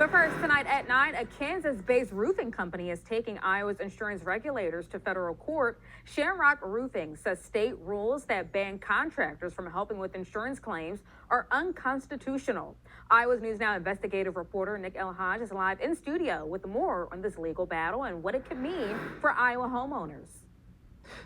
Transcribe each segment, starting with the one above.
But first, tonight at 9, a Kansas-based roofing company is taking Iowa's insurance regulators to federal court. Shamrock Roofing says state rules that ban contractors from helping with insurance claims are unconstitutional. Iowa's News Now investigative reporter Nick Hodge is live in studio with more on this legal battle and what it could mean for Iowa homeowners.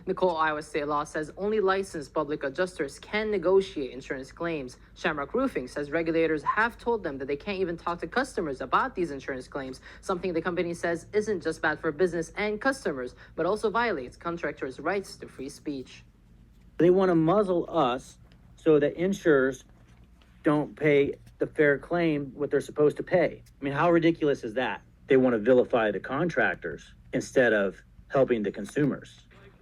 Nicole, Iowa state law says only licensed public adjusters can negotiate insurance claims. Shamrock Roofing says regulators have told them that they can't even talk to customers about these insurance claims, something the company says isn't just bad for business and customers, but also violates contractors' rights to free speech. They want to muzzle us so that insurers don't pay the fair claim what they're supposed to pay. I mean, how ridiculous is that? They want to vilify the contractors instead of helping the consumers.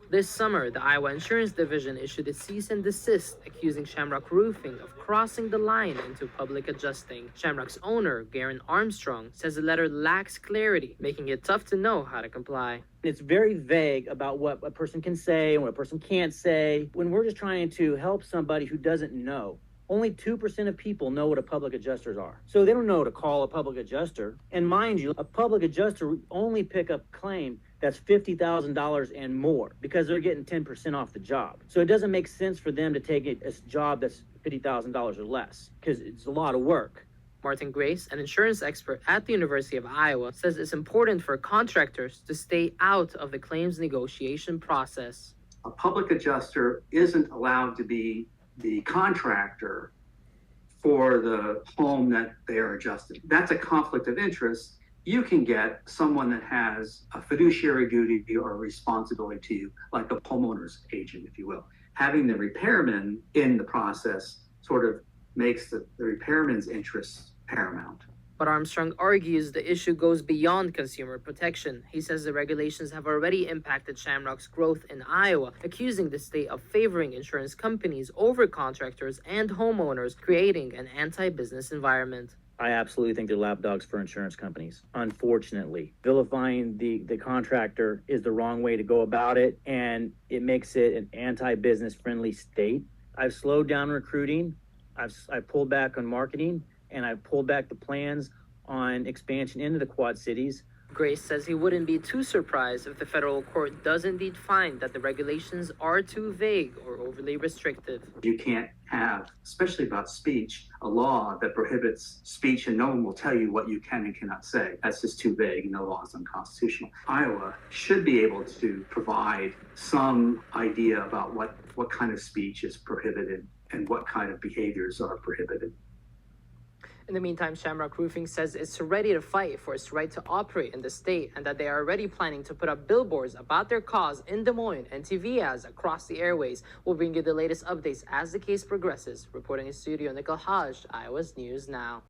This summer, the Iowa Insurance Division issued a cease and desist accusing Shamrock Roofing of crossing the line into public adjusting. Shamrock's owner, Garen Armstrong, says the letter lacks clarity, making it tough to know how to comply. It's very vague about what a person can say and what a person can't say. When we're just trying to help somebody who doesn't know, only 2% of people know what a public adjusters are. So they don't know to call a public adjuster. And mind you, a public adjuster would only pick up a claim that's $50,000 and more because they're getting 10% off the job. So it doesn't make sense for them to take a job that's $50,000 or less because it's a lot of work. Martin Grace, an insurance expert at the University of Iowa, says it's important for contractors to stay out of the claims negotiation process. A public adjuster isn't allowed to be the contractor for the home that they are adjusting. That's a conflict of interest. You can get someone that has a fiduciary duty or responsibility to you, like a homeowner's agent, if you will. Having the repairman in the process sort of makes the repairman's interests paramount. But Armstrong argues the issue goes beyond consumer protection. He says the regulations have already impacted Shamrock's growth in Iowa, accusing the state of favoring insurance companies over contractors and homeowners, creating an anti-business environment. I absolutely think they're lapdogs for insurance companies. Unfortunately, vilifying the contractor is the wrong way to go about it, and it makes it an anti-business friendly state. I've slowed down recruiting. I've pulled back on marketing, and I've pulled back the plans on expansion into the Quad Cities. Grace says he wouldn't be too surprised if the federal court does indeed find that the regulations are too vague or overly restrictive. You can't have, especially about speech, a law that prohibits speech and no one will tell you what you can and cannot say. That's just too vague and the law is unconstitutional. Iowa should be able to provide some idea about what kind of speech is prohibited and what kind of behaviors are prohibited. In the meantime, Shamrock Roofing says it's ready to fight for its right to operate in the state and that they are already planning to put up billboards about their cause in Des Moines and TV ads across the airways. We'll bring you the latest updates as the case progresses. Reporting in studio, Nick Hodge, Iowa's News Now.